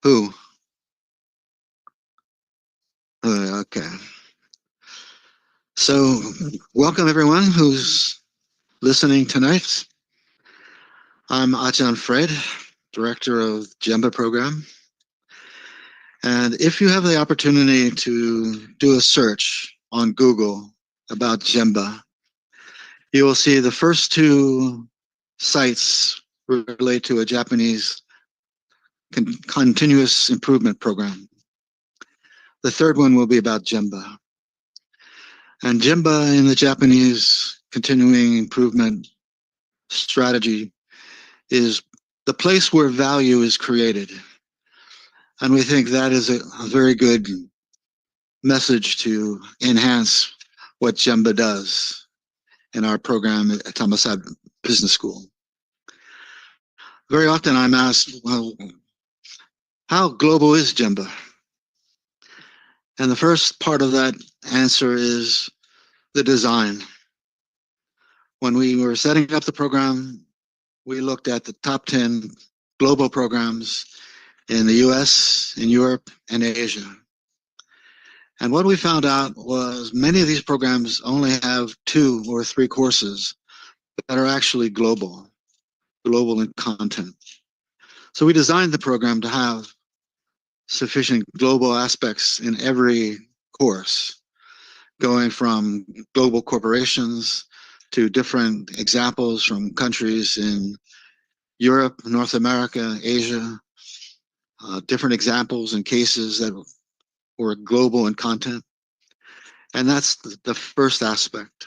Who? Okay. So, welcome everyone who's listening tonight. I'm Ajahn Fred, Director of GEMBA program. And if you have the opportunity to do a search on Google about GEMBA, you will see the first two sites relate to a Japanese continuous improvement program. The third one will be about GEMBA. And GEMBA in the Japanese continuing improvement strategy is the place where value is created. And we think that is a very good message to enhance what GEMBA does in our program at Thammasat Business School. Very often I'm asked, well, how global is GEMBA? And the first part of that answer is the design. When we were setting up the program, we looked at the top 10 global programs in the US, in Europe, and Asia. And what we found out was many of these programs only have 2 or 3 courses that are actually global in content. So we designed the program to have sufficient global aspects in every course, going from global corporations to different examples from countries in Europe, North America, Asia, different examples and cases that were global in content. And that's the first aspect.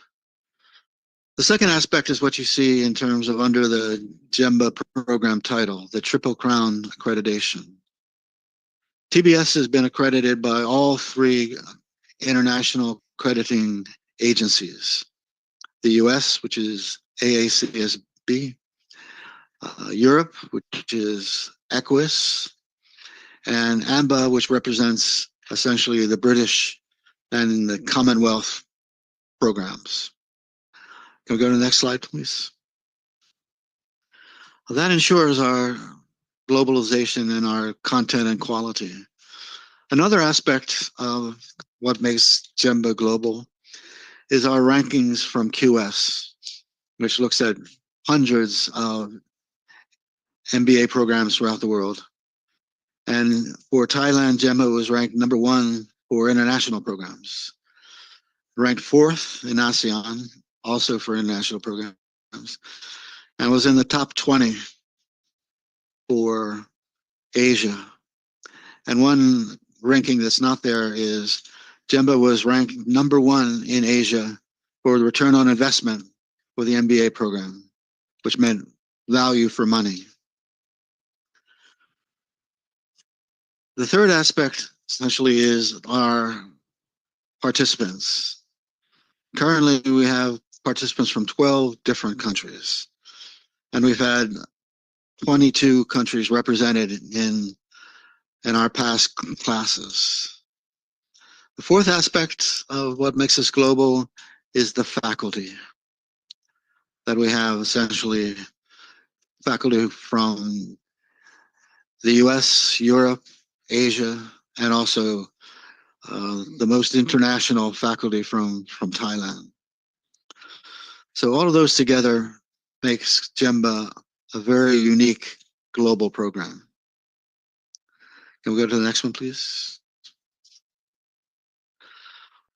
The second aspect is what you see in terms of under the GEMBA program title, the Triple Crown accreditation. TBS has been accredited by all 3 international accrediting agencies. The US, which is AACSB, Europe, which is EQUIS, and AMBA, which represents essentially the British and the Commonwealth programs. Can we go to the next slide, please? Well, that ensures our globalization and our content and quality. Another aspect of what makes GEMBA global is our rankings from QS, which looks at hundreds of MBA programs throughout the world. And for Thailand, GEMBA was ranked number 1 for international programs, ranked 4th in ASEAN, also for international programs, and was in the top 20 for Asia. And one ranking that's not there is GEMBA was ranked number 1 in Asia for the return on investment for the MBA program, which meant value for money. The third aspect essentially is our participants. Currently, we have participants from 12 different countries, and we've had 22 countries represented in our past classes. The fourth aspect of what makes us global is the faculty. That we have essentially faculty from the US, Europe, Asia, and also the most international faculty from Thailand. So all of those together makes GEMBA a very unique global program. Can we go to the next one, please?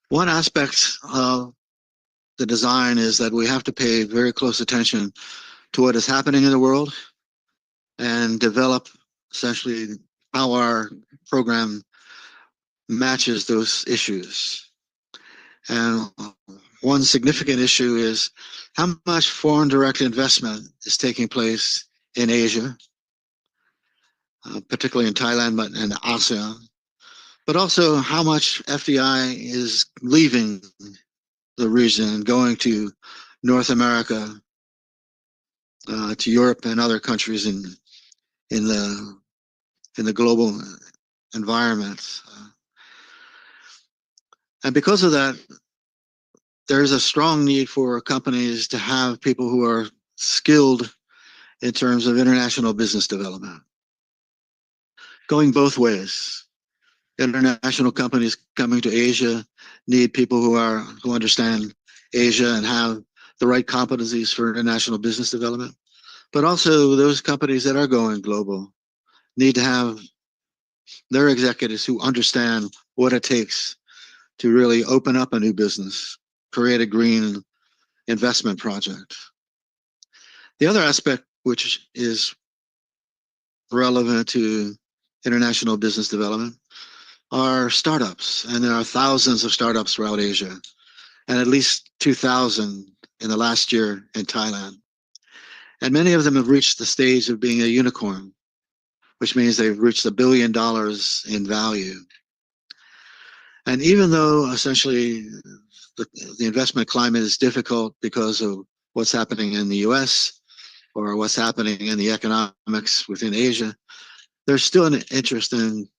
One aspect of the design is that we have to pay very close attention to what is happening in the world and develop essentially how our program matches those issues. And one significant issue is how much foreign direct investment is taking place in Asia, particularly in Thailand and ASEAN, but also how much FDI is leaving the region and going to North America, to Europe and other countries in the global environment. And because of that, there's a strong need for companies to have people who are skilled in terms of international business development. going both ways. International companies coming to Asia need people who understand Asia and have the right competencies for international business development. But also those companies that are going global need to have their executives who understand what it takes to really open up a new business, create a green investment project. The other aspect which is relevant to international business development are startups, and there are thousands of startups throughout Asia, and at least 2,000 in the last year in Thailand. And many of them have reached the stage of being a unicorn, which means they've reached $1 billion in value. And even though essentially the investment climate is difficult because of what's happening in the US or what's happening in the economics within Asia, there's still an interest in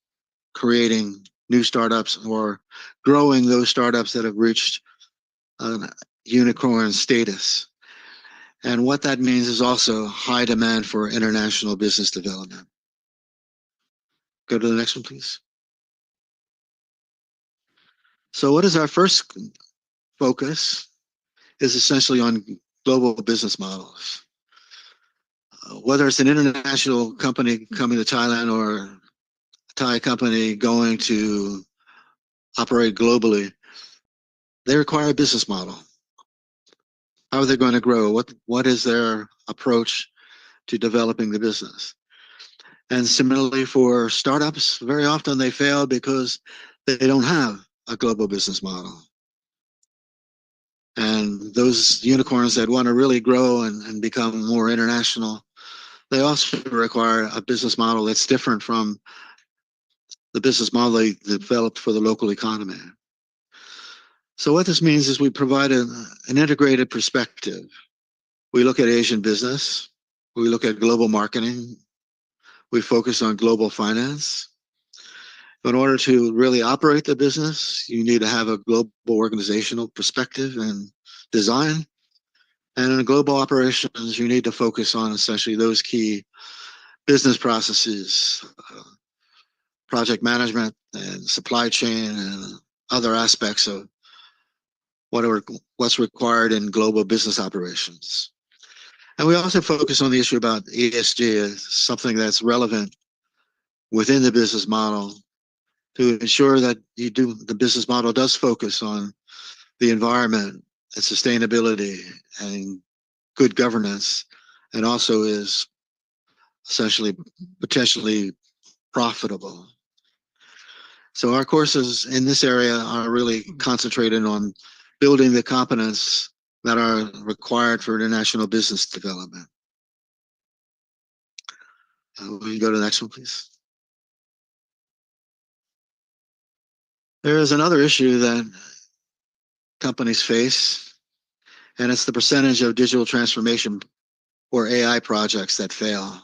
creating new startups or growing those startups that have reached unicorn status. And what that means is also high demand for international business development. Go to the next one, please. So what is our first focus is essentially on global business models. Whether it's an international company coming to Thailand or a Thai company going to operate globally, they require a business model. How are they going to grow? What is their approach to developing the business? And similarly for startups, very often they fail because they don't have a global business model. And those unicorns that want to really grow and become more international, they also require a business model that's different from the business model they developed for the local economy. So what this means is we provide an integrated perspective. We look at Asian business, we look at global marketing, we focus on global finance. In order to really operate the business, you need to have a global organizational perspective and design. And in global operations, you need to focus on essentially those key business processes, project management and supply chain and other aspects of what's required in global business operations. And we also focus on the issue about ESG as something that's relevant within the business model to ensure that the business model does focus on the environment and sustainability and good governance, and also is essentially potentially profitable. So our courses in this area are really concentrated on building the competence that are required for international business development. We can go to the next one, please. There is another issue that companies face, and it's the percentage of digital transformation or AI projects that fail.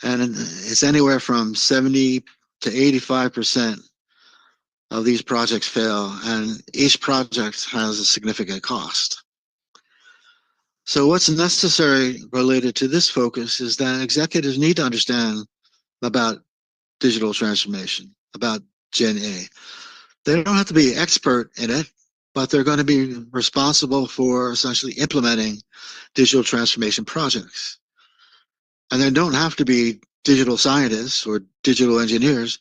And it's anywhere from 70 to 85% of these projects fail, and each project has a significant cost. So what's necessary related to this focus is that executives need to understand about digital transformation, about Gen A. They don't have to be expert in it, but they're going to be responsible for essentially implementing digital transformation projects. And they don't have to be digital scientists or digital engineers,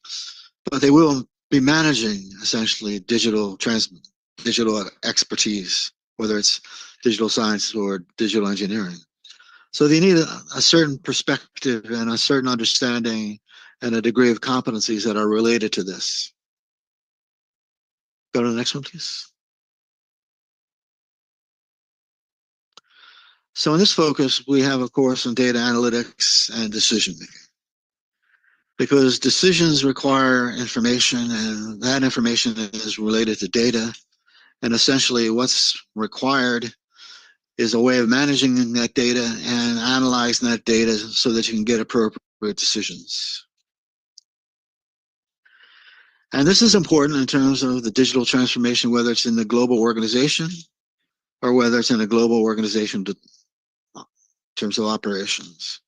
but they will be managing essentially digital expertise, whether it's digital science or digital engineering. So they need a certain perspective and a certain understanding and a degree of competencies that are related to this. Go to the next one, please. So in this focus, we have a course on data analytics and decision making, because decisions require information, and that information is related to data. And essentially what's required is a way of managing that data and analyzing that data so that you can get appropriate decisions. And this is important in terms of the digital transformation, whether it's in the global organization or whether it's in a global organization in terms of operations.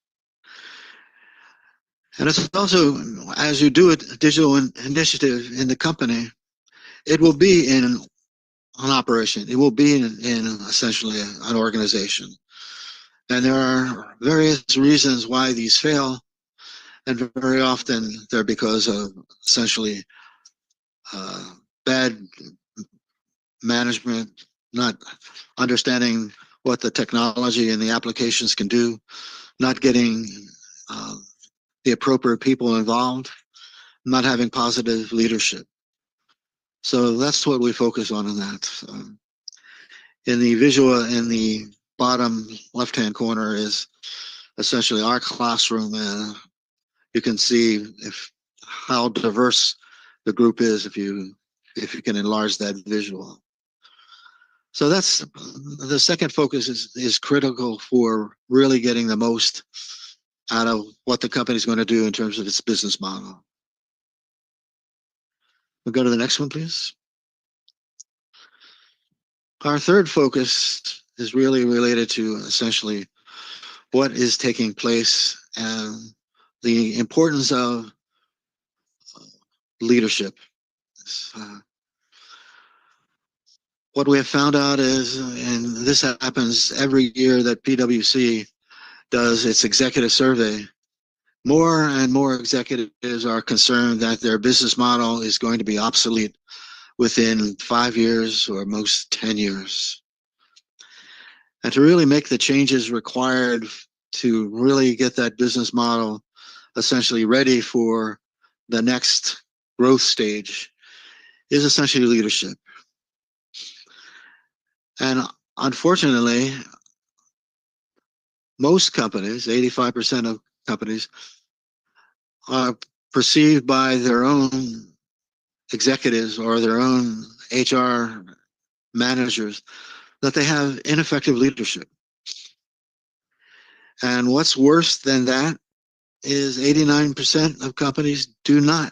And it's also, as you do a digital initiative in the company, it will be in an operation. It will be in essentially an organization. And there are various reasons why these fail. And very often they're because of essentially bad management, not understanding what the technology and the applications can do, not getting the appropriate people involved, not having positive leadership. So that's what we focus on in that. In the visual, in the bottom left-hand corner is essentially our classroom. You can see how diverse the group is if you can enlarge that visual. So that's the second focus is critical for really getting the most out of what the company is going to do in terms of its business model. We'll go to the next one, please. Our third focus is really related to essentially what is taking place and the importance of leadership. What we have found out is, and this happens every year that PwC does its executive survey, more and more executives are concerned that their business model is going to be obsolete within 5 years or most 10 years. And to really make the changes required to really get that business model essentially ready for the next growth stage is essentially leadership. And unfortunately, most companies, 85% of companies, are perceived by their own executives or their own HR managers that they have ineffective leadership. And what's worse than that is 89% of companies do not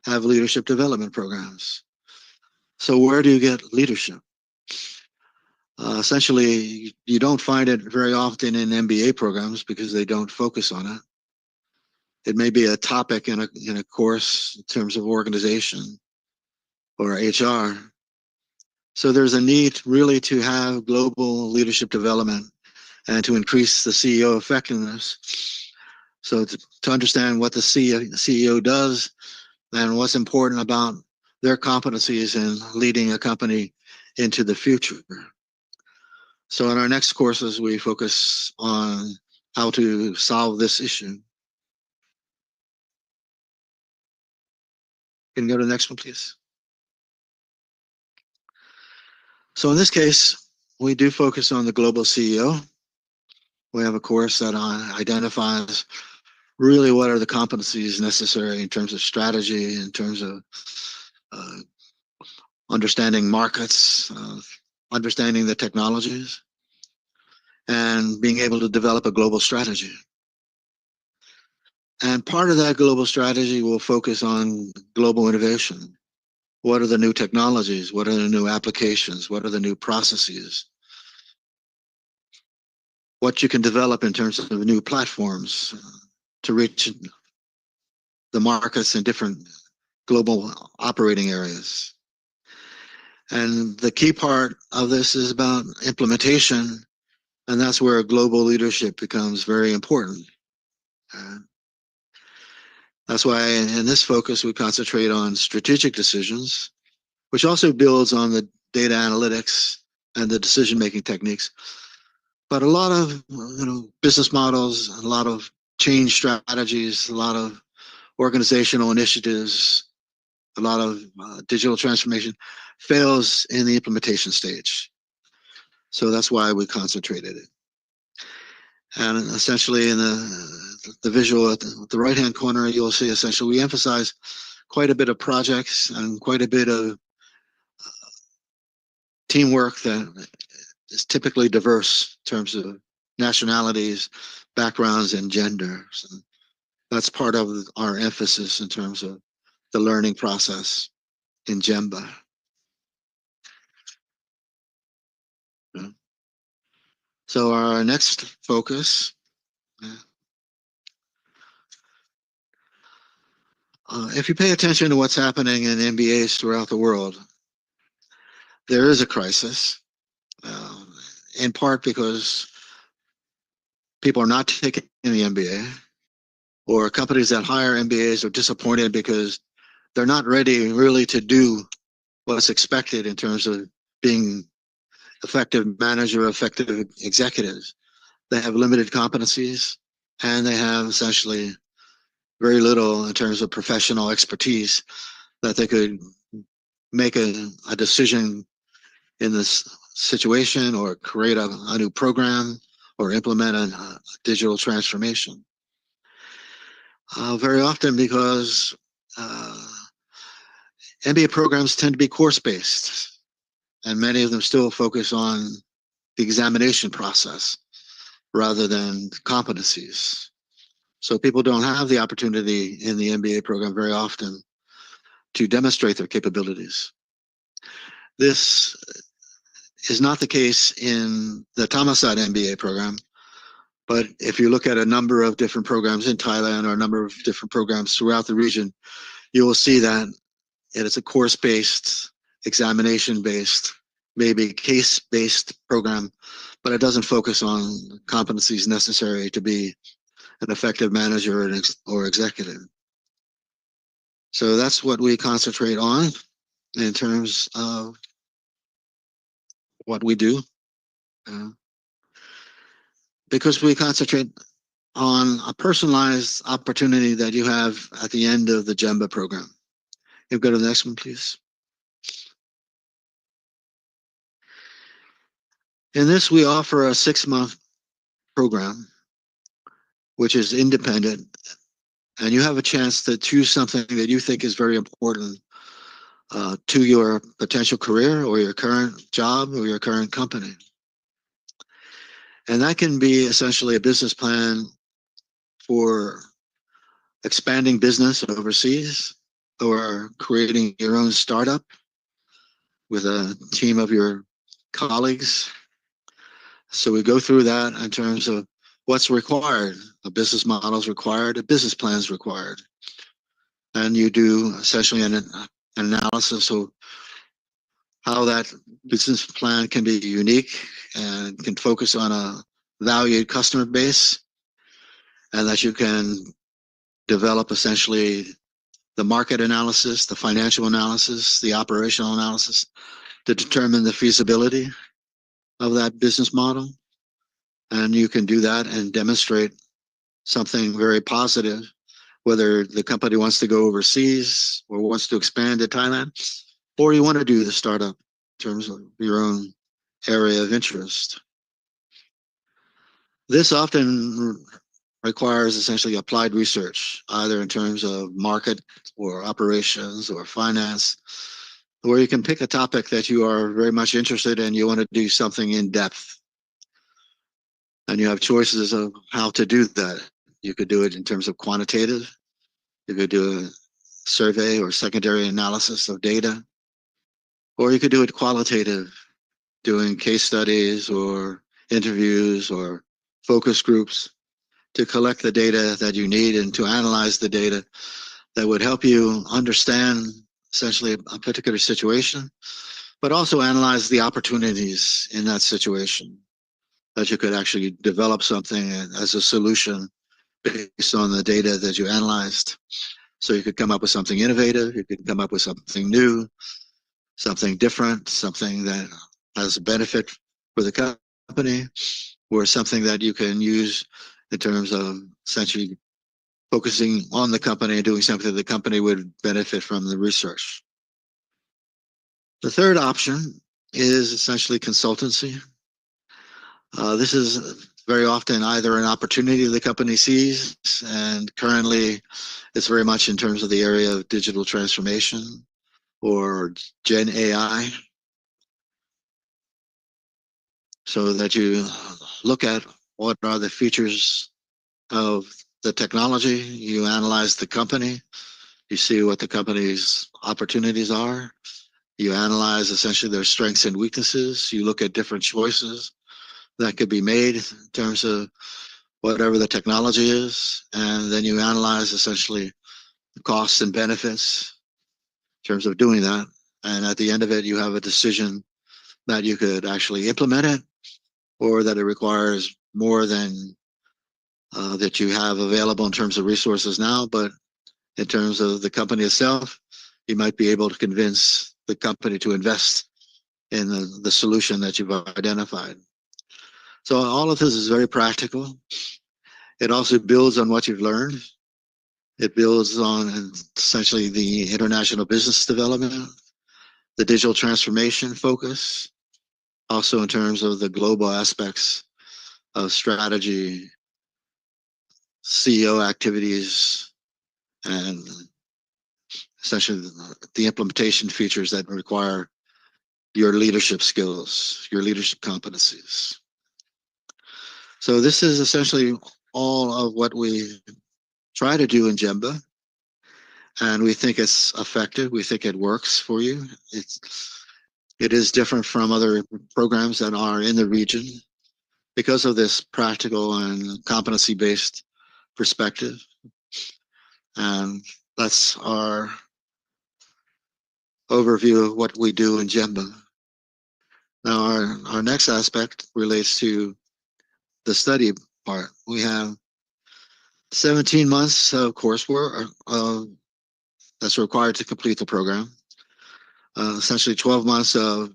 have leadership development programs. So where do you get leadership? Essentially, you don't find it very often in MBA programs because they don't focus on it. It may be a topic in a course in terms of organization or HR. So there's a need really to have global leadership development and to increase the CEO effectiveness. So to understand what the CEO does and what's important about their competencies in leading a company into the future. So in our next courses, we focus on how to solve this issue. Can you go to the next one, please? So in this case, we do focus on the global CEO. We have a course that identifies really what are the competencies necessary in terms of strategy, in terms of understanding markets, understanding the technologies, and being able to develop a global strategy. And part of that global strategy will focus on global innovation. What are the new technologies? What are the new applications? What are the new processes? What you can develop in terms of new platforms to reach the markets in different global operating areas. And the key part of this is about implementation, and that's where global leadership becomes very important. That's why in this focus, we concentrate on strategic decisions, which also builds on the data analytics and the decision-making techniques. But a lot of business models, a lot of change strategies, a lot of organizational initiatives, a lot of digital transformation fails in the implementation stage. So that's why we concentrated it. And essentially in the visual at the right-hand corner, you'll see essentially we emphasize quite a bit of projects and quite a bit of teamwork that is typically diverse in terms of nationalities, backgrounds, and genders. And that's part of our emphasis in terms of the learning process in GEMBA. So our next focus If you pay attention to what's happening in MBAs throughout the world, there is a crisis, in part because people are not taking the MBA, or companies that hire MBAs are disappointed because they're not ready really to do what's expected in terms of being effective manager, effective executives. They have limited competencies, and they have essentially very little in terms of professional expertise that they could make a decision in this situation, or create a new program, or implement a digital transformation. Very often, because MBA programs tend to be course-based, and many of them still focus on the examination process rather than competencies. So people don't have the opportunity in the MBA program very often to demonstrate their capabilities. This is not the case in the Thammasat MBA program, but if you look at a number of different programs in Thailand, or a number of different programs throughout the region, you will see that it is a course-based, examination-based, maybe case-based program, but it doesn't focus on competencies necessary to be an effective manager or executive. So that's what we concentrate on in terms of what we do, because we concentrate on a personalized opportunity that you have at the end of the GEMBA program. You go to the next one, please. In this, we offer a 6-month program, which is independent, and you have a chance to choose something that you think is very important to your potential career, or your current job, or your current company. And that can be essentially a business plan for expanding business overseas, or creating your own startup with a team of your colleagues. So we go through that in terms of what's required. A business model is required, a business plan is required. And you do essentially an analysis of how that business plan can be unique and can focus on a valued customer base, and that you can develop essentially the market analysis, the financial analysis, the operational analysis to determine the feasibility of that business model. And you can do that and demonstrate something very positive, whether the company wants to go overseas or wants to expand to Thailand, or you want to do the startup in terms of your own area of interest. This often requires essentially applied research, either in terms of market or operations or finance, where you can pick a topic that you are very much interested in, you want to do something in depth. And you have choices of how to do that. You could do it in terms of quantitative. You could do a survey or secondary analysis of data. Or you could do it qualitative, doing case studies or interviews or focus groups to collect the data that you need and to analyze the data that would help you understand essentially a particular situation, but also analyze the opportunities in that situation, that you could actually develop something as a solution based on the data that you analyzed. So you could come up with something innovative, you could come up with something new, something different, something that has a benefit for the company, or something that you can use in terms of essentially focusing on the company and doing something the company would benefit from the research. The third option is essentially consultancy. This is very often either an opportunity the company sees, and currently it's very much in terms of the area of digital transformation or Gen AI. So that you look at what are the features of the technology, you analyze the company, you see what the company's opportunities are, you analyze essentially their strengths and weaknesses, you look at different choices that could be made in terms of whatever the technology is, and then you analyze essentially costs and benefits in terms of doing that. And at the end of it, you have a decision that you could actually implement it, or that it requires more than that you have available in terms of resources now. But in terms of the company itself, you might be able to convince the company to invest in the solution that you've identified. So all of this is very practical. It also builds on what you've learned. It builds on essentially the international business development, the digital transformation focus, also in terms of the global aspects of strategy, CEO activities, and essentially the implementation features that require your leadership skills, your leadership competencies. So this is essentially all of what we try to do in GEMBA, and we think it's effective. We think it works for you. It is different from other programs that are in the region because of this practical and competency-based perspective. And that's our overview of what we do in GEMBA. Now, our next aspect relates to the study part. We have 17 months of coursework that's required to complete the program. Essentially 12 months of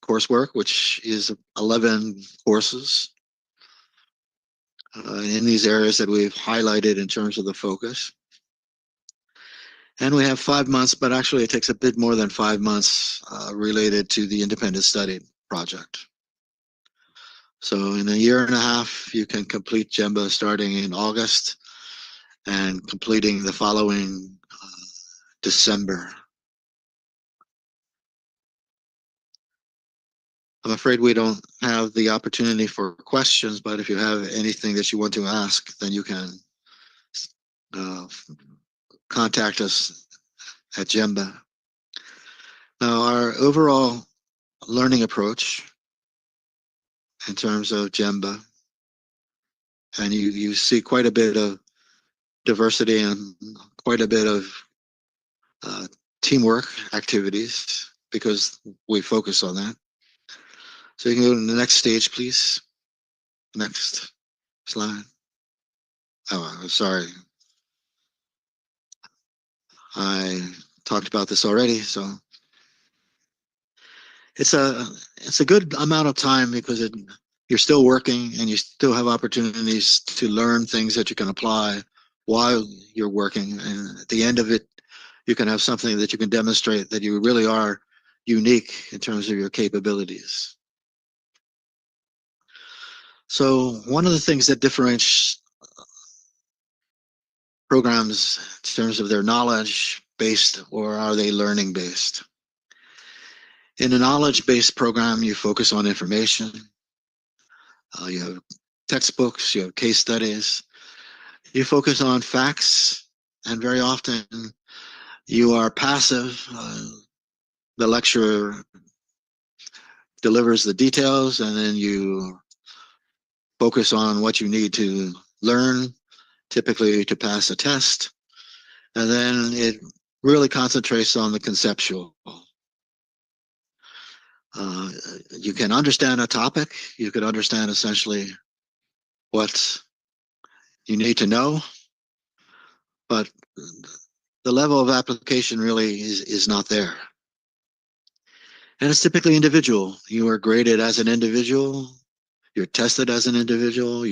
coursework, which is 11 courses in these areas that we've highlighted in terms of the focus. And we have 5 months, but actually it takes a bit more than 5 months related to the independent study project. So in a year and a half, you can complete GEMBA starting in August and completing the following December. I'm afraid we don't have the opportunity for questions, but if you have anything that you want to ask, then you can contact us at GEMBA. Now, our overall learning approach in terms of GEMBA, and you see quite a bit of diversity and quite a bit of teamwork activities because we focus on that. So you can go to the next stage, please. Next slide. Oh, I'm sorry. I talked about this already, so it's a good amount of time because you're still working and you still have opportunities to learn things that you can apply while you're working. And at the end of it, you can have something that you can demonstrate that you really are unique in terms of your capabilities. So one of the things that differentiates programs in terms of their knowledge based or are they learning based? In a knowledge based program, you focus on information. You have textbooks, you have case studies, you focus on facts, and very often you are passive. The lecturer delivers the details and then you focus on what you need to learn, typically to pass a test, and then it really concentrates on the conceptual. You can understand a topic, you can understand essentially what you need to know, but the level of application really is not there. And it's typically individual. You are graded as an individual, you're tested as an individual,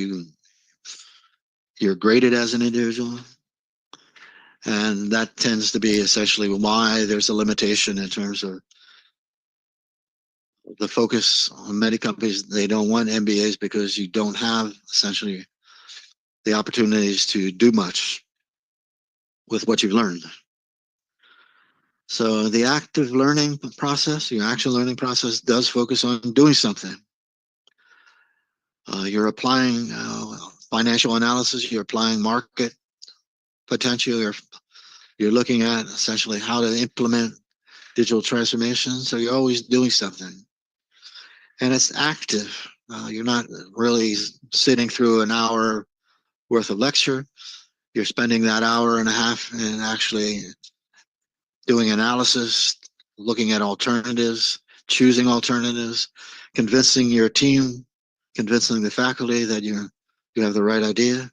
you're graded as an individual. And that tends to be essentially why there's a limitation in terms of the focus on many companies. They don't want MBAs because you don't have essentially the opportunities to do much with what you've learned. So the active learning process, your action learning process does focus on doing something. You're applying financial analysis, you're applying market potential, you're looking at essentially how to implement digital transformation. So you're always doing something. And it's active. You're not really sitting through an hour worth of lecture. You're spending that hour and a half and actually doing analysis, looking at alternatives, choosing alternatives, convincing your team, convincing the faculty that you have the right idea.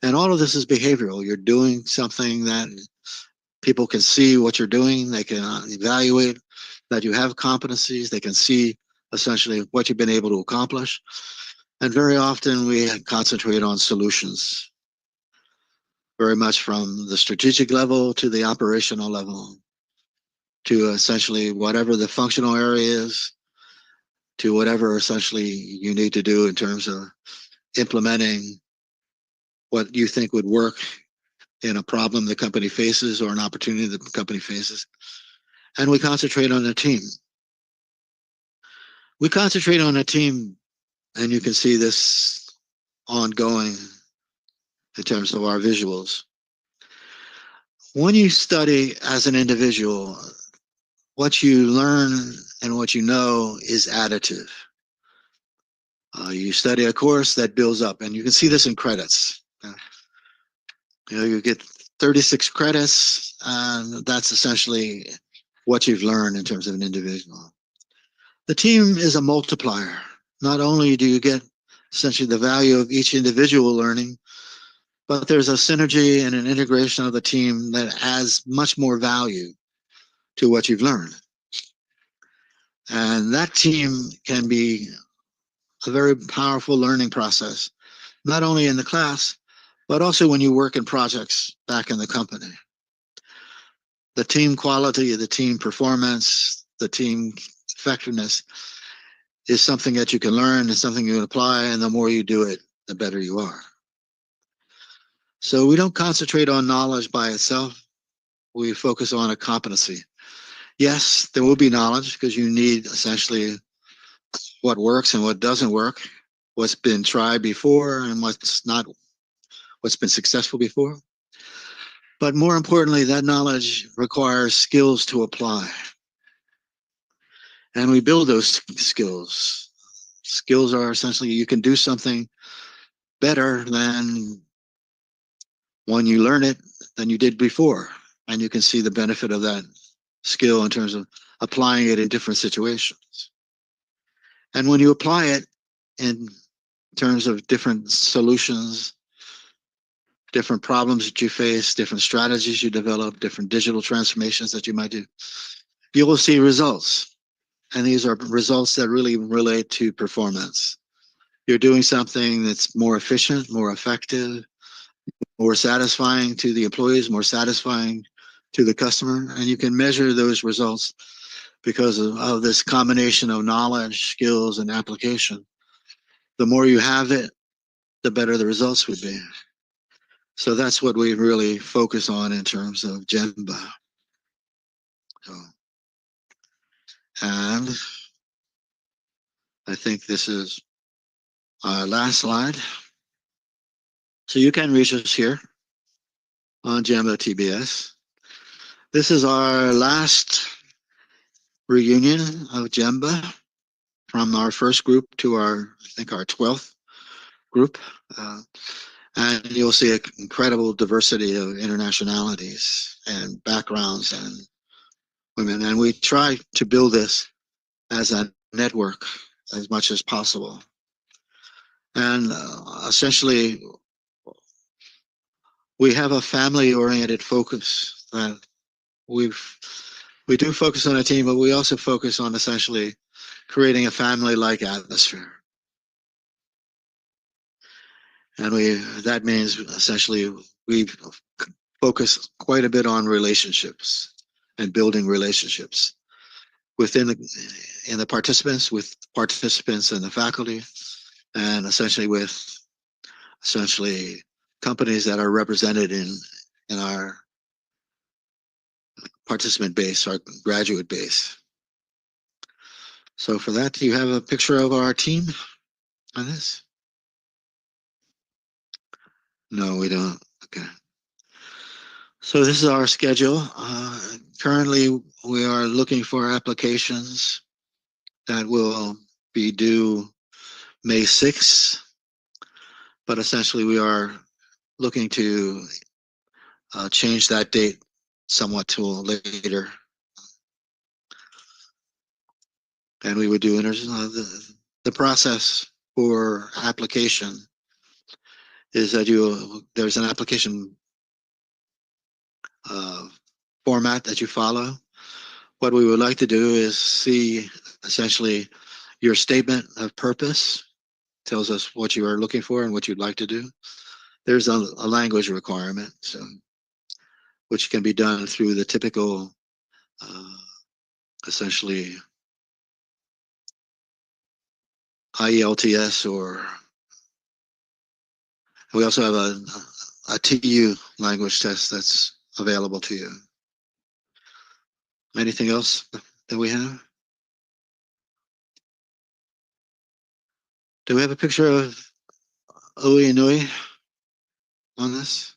And all of this is behavioral. You're doing something that people can see what you're doing. They can evaluate that you have competencies. They can see essentially what you've been able to accomplish. And very often we concentrate on solutions, very much from the strategic level to the operational level, to essentially whatever the functional area is, to whatever essentially you need to do in terms of implementing what you think would work in a problem the company faces or an opportunity the company faces. And we concentrate on the team. We concentrate on a team, and you can see this ongoing in terms of our visuals. When you study as an individual, what you learn and what you know is additive. You study a course that builds up, and you can see this in credits. You get 36 credits, and that's essentially what you've learned in terms of an individual. The team is a multiplier. Not only do you get essentially the value of each individual learning, but there's a synergy and an integration of the team that adds much more value to what you've learned. And that team can be a very powerful learning process, not only in the class, but also when you work in projects back in the company. The team quality, the team performance, the team effectiveness is something that you can learn, is something you can apply, and the more you do it, the better you are. So we don't concentrate on knowledge by itself. We focus on a competency. Yes, there will be knowledge because you need essentially what works and what doesn't work, what's been tried before and what's been successful before. But more importantly, that knowledge requires skills to apply. And we build those skills. Skills are essentially you can do something better than when you learn it than you did before. And you can see the benefit of that skill in terms of applying it in different situations. And when you apply it in terms of different solutions, different problems that you face, different strategies you develop, different digital transformations that you might do, you will see results. And these are results that really relate to performance. You're doing something that's more efficient, more effective, more satisfying to the employees, more satisfying to the customer. And you can measure those results because of this combination of knowledge, skills, and application. The more you have it, the better the results would be. So that's what we really focus on in terms of GEMBA. And I think this is our last slide. So you can reach us here on GEMBA TBS. This is our last reunion of GEMBA from our first group to our 12th group. And you'll see an incredible diversity of internationalities and backgrounds and women. And we try to build this as a network as much as possible. And essentially, we have a family-oriented focus that we do focus on a team, but we also focus on essentially creating a family-like atmosphere. And that means essentially we focus quite a bit on relationships and building relationships within the participants, with participants and the faculty, and essentially with companies that are represented in our participant base, our graduate base. So for that, do you have a picture of our team on this? No, we don't. Okay. So this is our schedule. Currently, we are looking for applications that will be due May 6th, but essentially we are looking to change that date somewhat to later. And we would do the process for application is that there's an application format that you follow. What we would like to do is see essentially your statement of purpose, tells us what you are looking for and what you'd like to do. There's a language requirement, so which can be done through the typical essentially IELTS, or we also have a TU language test that's available to you. Anything else that we have? Do we have a picture of Ui Nui on this?